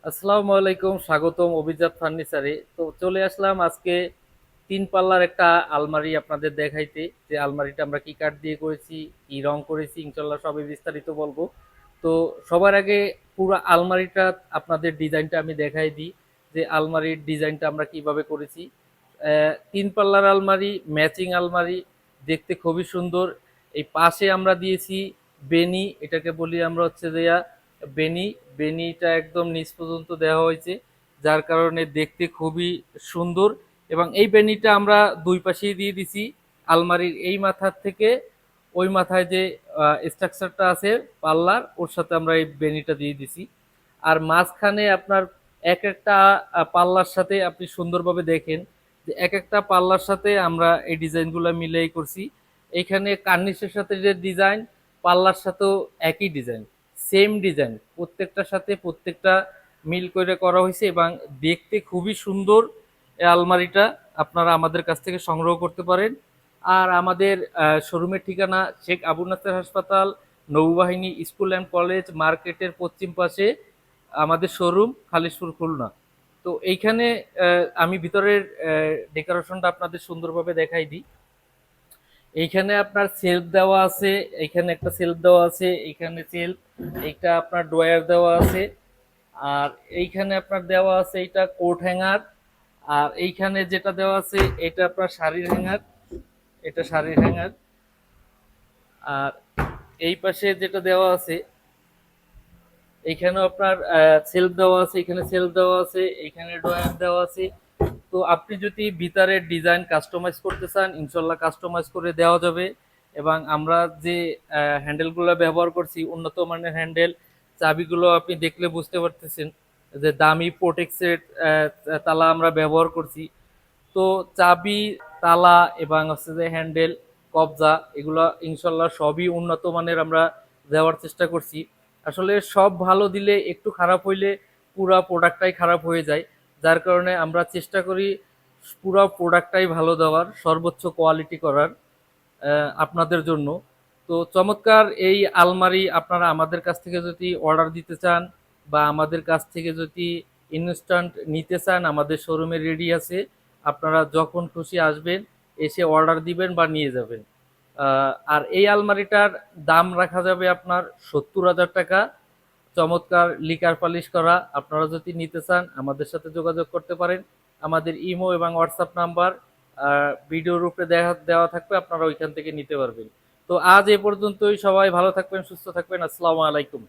আসসালামু আলাইকুম, স্বাগতম অভিজাত ফার্নিচারে। তো চলে আসলাম আজকে তিন পাল্লার একটা আলমারি আপনাদের দেখাইতে, যে আলমারিটা আমরা কি কাঠ দিয়ে করেছি, কি রং করেছি, ইনশাল্লাহ সবই বিস্তারিত বলবো। তো সবার আগে পুরো আলমারিটা আপনাদের ডিজাইনটা আমি দেখাই দিই, যে আলমারির ডিজাইনটা আমরা কিভাবে করেছি। তিন পাল্লার আলমারি, ম্যাচিং আলমারি, দেখতে খুবই সুন্দর। এই পাশে আমরা দিয়েছি বেনি, এটাকে বলি আমরা হচ্ছে যে বেনি। বেনিটা একদম নিচ পর্যন্ত দেওয়া হয়েছে, যার কারণে দেখতে খুবই সুন্দর। এবং এই বেনিটা আমরা দুই পাশেই দিয়ে দিছি। আলমারির এই মাথার থেকে ওই মাথায় যে স্ট্রাকচারটা আছে পাল্লার, ওর সাথে আমরা এই বেনিটা দিয়ে দিছি। আর মাঝখানে আপনার এক একটা পাল্লার সাথে আপনি সুন্দরভাবে দেখেন যে এক একটা পাল্লার সাথে আমরা এই ডিজাইনগুলো মিলেই করছি। এখানে কার্নিশের সাথে যে ডিজাইন, পাল্লার সাথেও একই ডিজাইন, সেম ডিজাইন, প্রত্যেকটার সাথে প্রত্যেকটা মিল করে করা হয়েছে এবং দেখতে খুবই সুন্দর। এই আলমারিটা আপনারা আমাদের কাছ থেকে সংগ্রহ করতে পারেন। আর আমাদের শোরুমের ঠিকানা শেখ আবু নাসের হাসপাতাল, নৌবাহিনী স্কুল অ্যান্ড কলেজ মার্কেটের পশ্চিম পাশে আমাদের শোরুম, খালিশপুর, খুলনা। তো এইখানে আমি ভিতরের ডেকোরেশনটা আপনাদের সুন্দরভাবে দেখাই দিই। এইখানে আপনার সেলফ দেওয়া আছে, এইখানে একটা সেলফ দেওয়া আছে, এইখানে সেলফ, এইটা আপনার ড্রয়ার দেওয়া আছে। আর এইখানে আপনার দেওয়া আছে এইটা কোট হ্যাঙ্গার। আর এইখানে যেটা দেওয়া আছে এটা আপনার শাড়ির হ্যাঙ্গার, এটা শাড়ির হ্যাঙ্গার। আর এই পাশে যেটা দেওয়া আছে এইখানেও আপনার সেলফ দেওয়া আছে, এখানে সেলফ দেওয়া আছে, এইখানে ড্রয়ার দেওয়া আছে। তো আপনি যদি ভিতরের ডিজাইন কাস্টমাইজ করতে চান, ইনশাল্লাহ কাস্টমাইজ করে দেওয়া যাবে। এবং আমরা যে হ্যান্ডেলগুলো ব্যবহার করছি উন্নত মানের হ্যান্ডেল। চাবিগুলো আপনি দেখলে বুঝতে পারতেছেন যে দামি প্রোটেক্সের তালা আমরা ব্যবহার করছি। তো চাবি, তালা এবং হচ্ছে যে হ্যান্ডেল, কবজা, এগুলো ইনশাল্লাহ সবই উন্নত মানের আমরা দেওয়ার চেষ্টা করছি। আসলে সব ভালো দিলে একটু খারাপ হইলে পুরা প্রোডাক্টটাই খারাপ হয়ে যায়, যার কারণে আমরা চেষ্টা করি পুরো প্রোডাক্টটাই ভালো দেওয়ার, সর্বোচ্চ কোয়ালিটি করার আপনাদের জন্য। তো চমৎকার এই আলমারি আপনারা আমাদের কাছ থেকে যদি অর্ডার দিতে চান বা আমাদের কাছ থেকে যদি ইনস্ট্যান্ট নিতে চান, আমাদের শোরুমে রেডি আছে। আপনারা যখন খুশি আসবেন, এসে অর্ডার দিবেন বা নিয়ে যাবেন। আর এই আলমারিটার দাম রাখা যাবে আপনার 70,000 টাকা। চমৎকার লিকার পালিশ করা। আপনারা যদি নিতে চান আমাদের সাথে যোগাযোগ করতে পারেন। আমাদের ইমো এবং হোয়াটসঅ্যাপ নাম্বার ভিডিওর উপরে দেওয়া থাকবে, আপনারা ওইখান থেকে নিতে পারবেন। তো আজ এ পর্যন্তই, সবাই ভালো থাকবেন, সুস্থ থাকবেন। আসসালামু আলাইকুম।